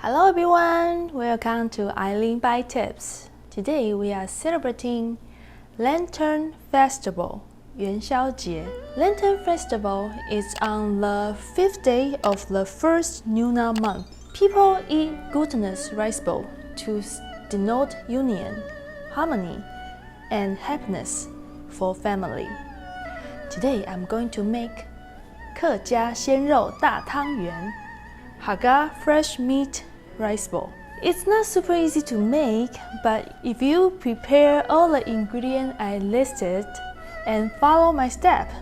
Hello everyone, welcome to Aileen Bite Tips. Today we are celebrating Lantern Festival, 元宵节. Lantern Festival is on the 5th day of the first lunar month. People eat glutinous rice bowl to denote union, harmony, and happiness for family. Today I'm going to make 客家鲜肉大汤圆, Hakka fresh meat rice bowl. It's not super easy to make, but if you prepare all the ingredients I listed and follow my step,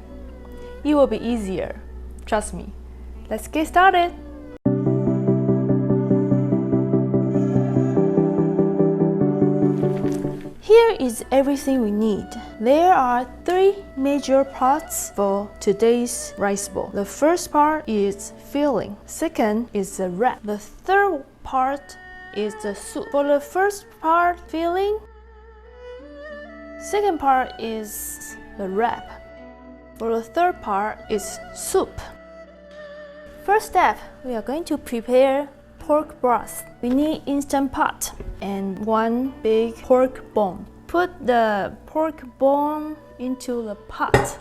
it will be easier. Trust me. Let's get started. Here is everything we need. There are 3 major parts for today's rice bowl. The first part is filling. Second is the wrap. The third part is the soup. For the first part, filling. Second part is the wrap. For the third part is soup. First step, we are going to prepare pork broth. We need instant pot and 1 big pork bone. Put the pork bone into the pot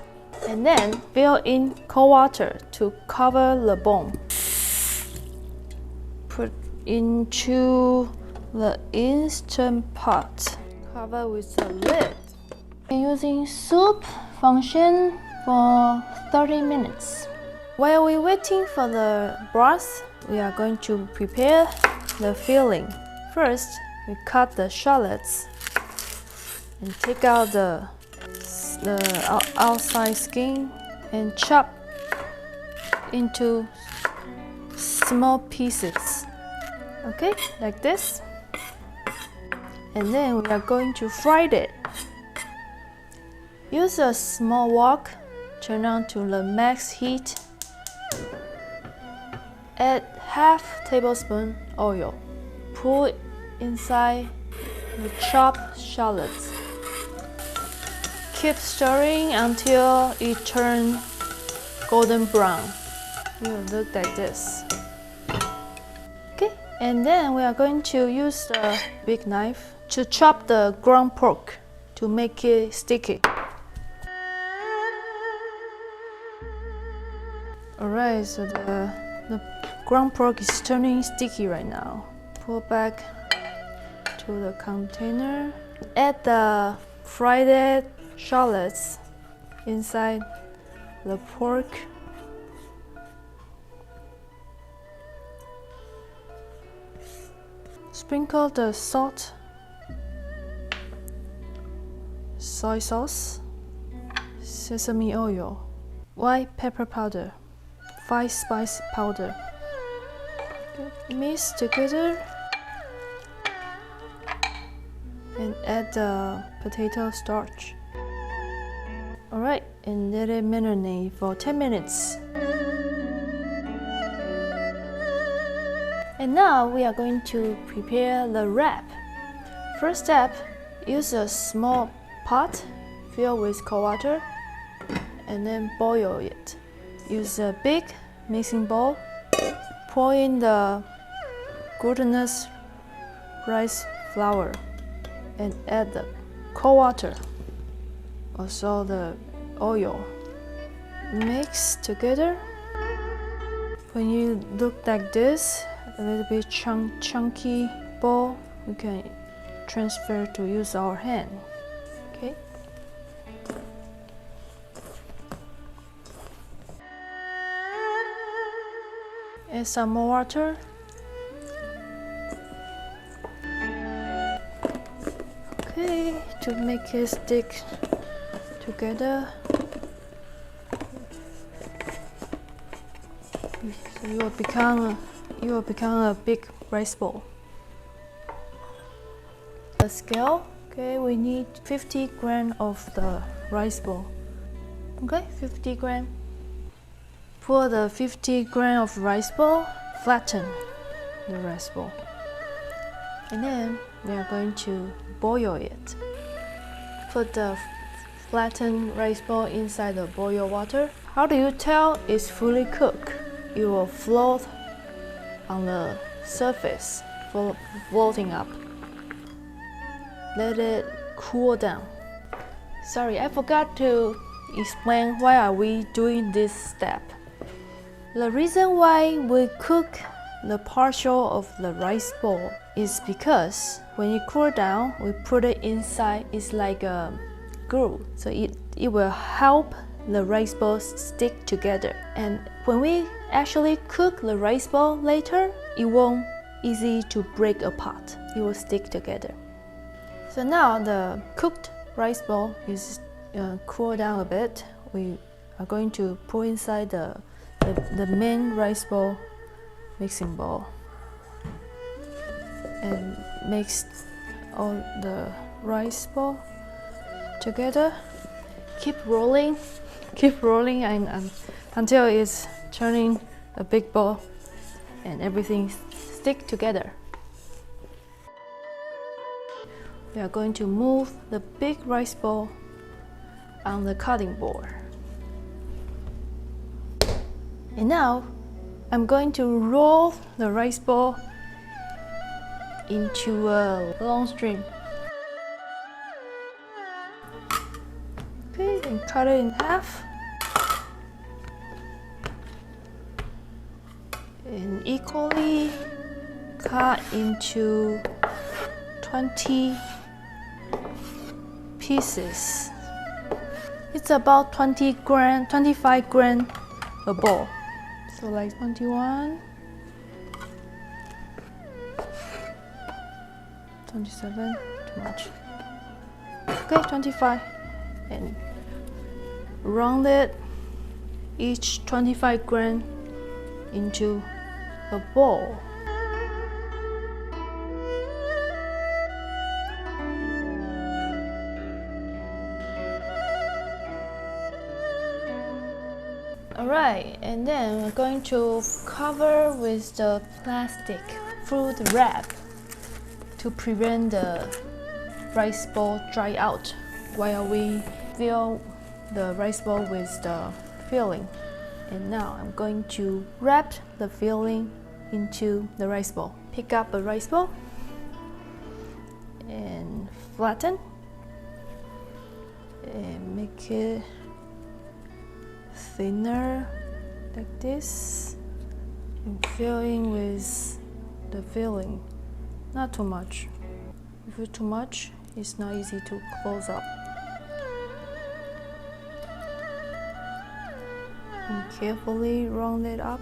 and then fill in cold water to cover the bone. Put into the instant pot. Cover with a lid. Using soup function for 30 minutes. While we're waiting for the broth, we are going to prepare the filling. First, we cut the shallots and take out the outside skin and chop into small pieces. Okay, like this. And then we are going to fry it. Use a small wok, turn on to the max heat. Add half tablespoon oil. Pour inside the chopped shallots. Keep stirring until it turns golden brown. It will look like this. Okay, and then we are going to use the big knife to chop the ground pork to make it sticky. Alright, so the ground pork is turning sticky right now. Pull back to the container. Add the fried shallots inside the pork. Sprinkle the salt, soy sauce, sesame oil, white pepper powder, 5 spice powder. Mix together and add the potato starch. Alright, and let it marinate for 10 minutes. And now we are going to prepare the wrap. First step, use a small pot filled with cold water and then boil it. Use a big mixing bowl. Pour in the glutinous rice flour and add the cold water, also the oil. Mix together. When you look like this, a little bit chunky ball, we can transfer to use our hand. Okay. Add some more water. Okay, to make it stick together. So you will become a big rice bowl. The scale. Okay, we need 50 grams of the rice bowl. Okay, 50 grams. For the 50 grams of rice bowl, flatten the rice bowl. And then we are going to boil it. Put the flattened rice bowl inside the boiled water. How do you tell it's fully cooked? It will float on the surface floating up. Let it cool down. Sorry, I forgot to explain why are we doing this step. The reason why we cook the partial of the rice ball is because when you cool down, we put it inside. It's like a glue, so it will help the rice balls stick together. And when we actually cook the rice ball later, it won't easy to break apart. It will stick together. So now the cooked rice ball is cooled down a bit. We are going to put inside the main rice ball mixing bowl and mix all the rice ball together. Keep rolling and until it's turning a big ball and everything stick together. We are going to move the big rice ball on the cutting board. And now I'm going to roll the rice ball into a long string. Okay, and cut it in half. And equally cut into 20 pieces. It's about 25 gram a ball. So like 21, 27, too much. Okay, 25. And round it, each 25 gram into a ball. Alright, and then we're going to cover with the plastic food wrap to prevent the rice ball dry out while we fill the rice ball with the filling. And now I'm going to wrap the filling into the rice ball. Pick up a rice ball and flatten and make it thinner like this and fill in with the filling. Not too much. If it's too much, it's not easy to close up. And carefully round it up.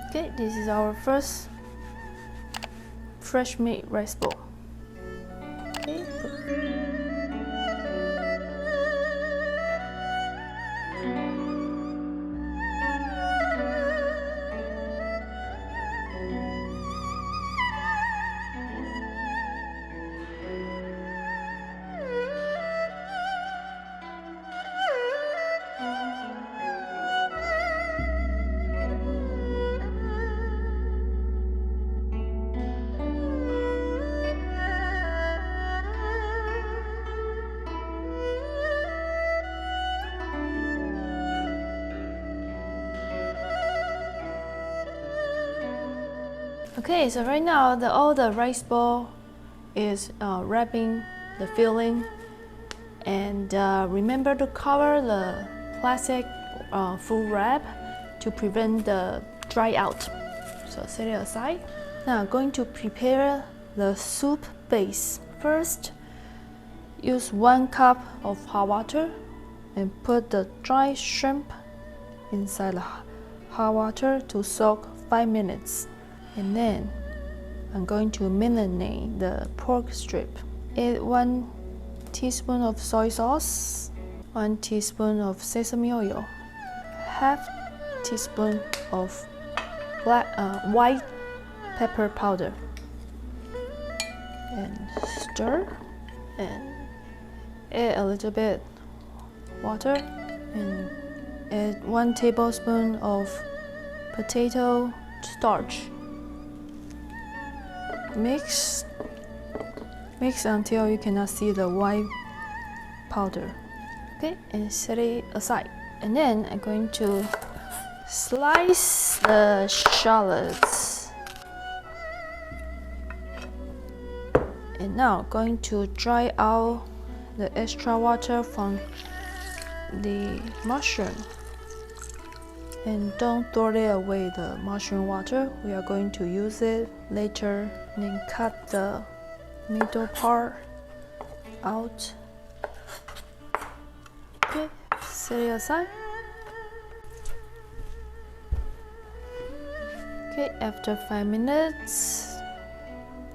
Okay, this is our first fresh made rice ball. Okay. Okay, so right now all the rice ball is wrapping the filling, and remember to cover the plastic food wrap to prevent the dry out. So set it aside. Now I'm going to prepare the soup base. First, use 1 cup of hot water and put the dry shrimp inside the hot water to soak 5 minutes. And then I'm going to marinate the pork strip. Add 1 teaspoon of soy sauce, 1 teaspoon of sesame oil, half teaspoon of white pepper powder, and stir, and add a little bit water, and add 1 tablespoon of potato starch. Mix until you cannot see the white powder. Okay, and set it aside. And then I'm going to slice the shallots And now going to dry out the extra water from the mushroom. And don't throw it away, the mushroom water. We are going to use it later. And then cut the middle part out. Okay, set it aside. Okay, after 5 minutes,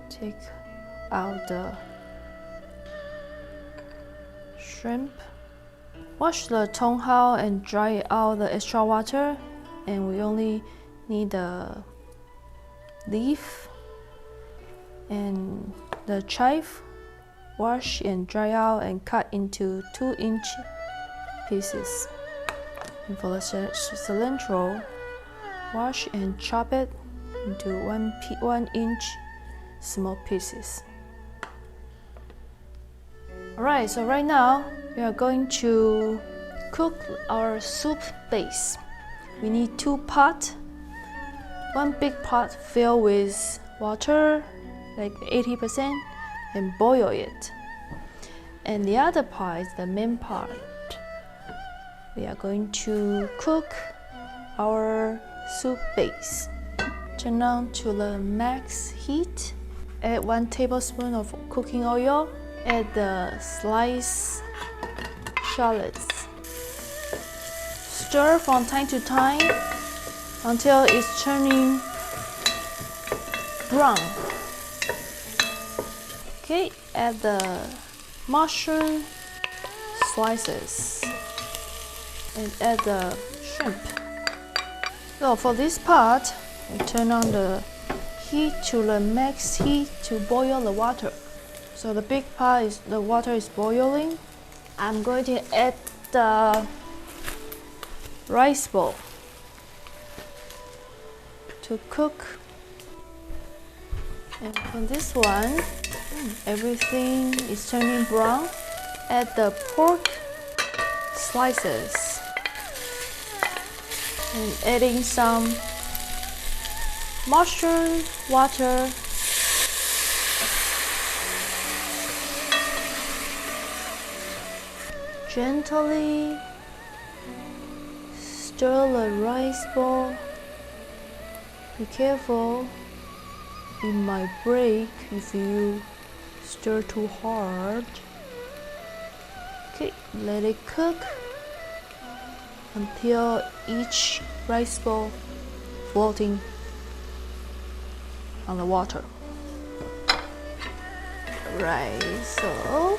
take out the shrimp. Wash the Tong and dry out the extra water, and we only need the leaf and the chive. Wash and dry out and cut into 2-inch pieces. And for the cilantro, wash and chop it into 1-inch small pieces. Alright, so right now we are going to cook our soup base. We need 2 pots. 1 big pot filled with water, like 80%, and boil it. And the other part is the main part. We are going to cook our soup base. Turn on to the max heat. Add 1 tablespoon of cooking oil. Add the sliced shallots. Stir from time to time until it's turning brown. Okay, add the mushroom slices and add the shrimp. So for this part, we turn on the heat to the max heat to boil the water. So the big pot is the water is boiling. I'm going to add the rice bowl to cook. And for this one, everything is turning brown. Add the pork slices and adding some mushroom water. Gently stir the rice ball. Be careful, it might break if you stir too hard. Okay, let it cook until each rice ball floating on the water. Right, so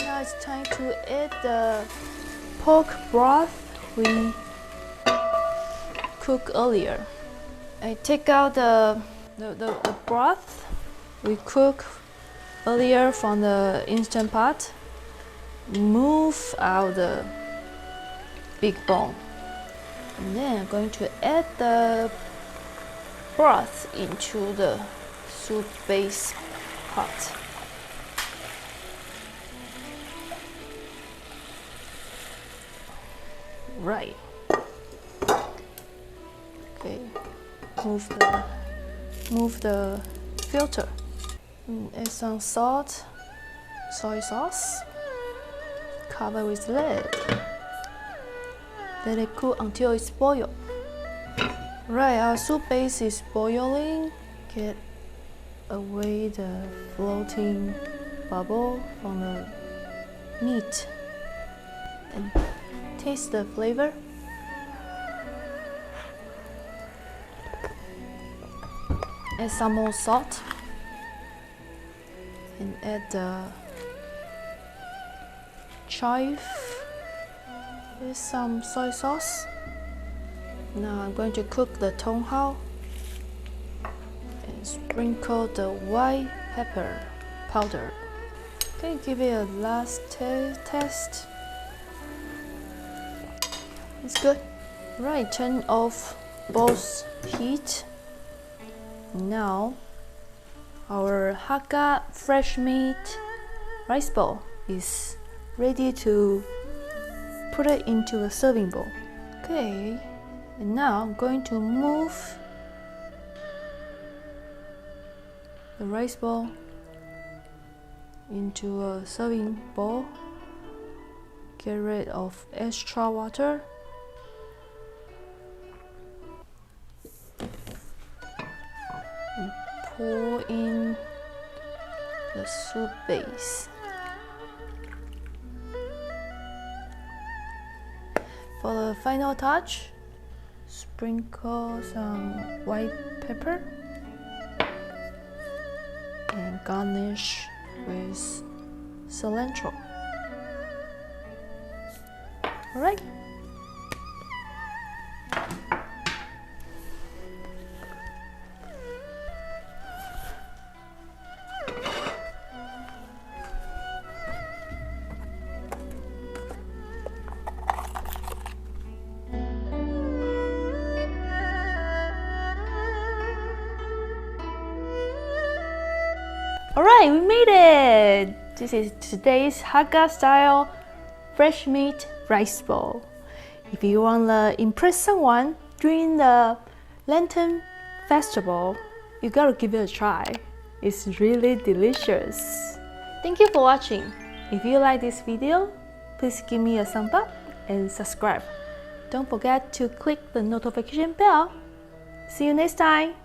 now it's time to add the pork broth we cooked earlier. I take out the broth we cooked earlier from the instant pot. Move out the big bone. And then I'm going to add the broth into the soup base pot. Right. Okay. Move the filter. And add some salt, soy sauce. Cover with lid. Let it cool until it's boiled. Right, our soup base is boiling. Get away the floating bubble from the meat and taste the flavor. Add some more salt and add the chive with some soy sauce. Now I'm going to cook the Tong and sprinkle the white pepper powder. Okay, give it a last test. It's good. Right, turn off both heat. Now our Hakka fresh meat rice bowl is ready to put it into a serving bowl. Okay, and now I'm going to move the rice bowl into a serving bowl. Get rid of extra water. And pour in the soup base. For the final touch, sprinkle some white pepper and garnish with cilantro. Alright. Alright, we made it! This is today's Hakka style fresh meat rice bowl. If you want to impress someone during the Lantern Festival, you gotta give it a try. It's really delicious. Thank you for watching. If you like this video, please give me a thumbs up and subscribe. Don't forget to click the notification bell. See you next time!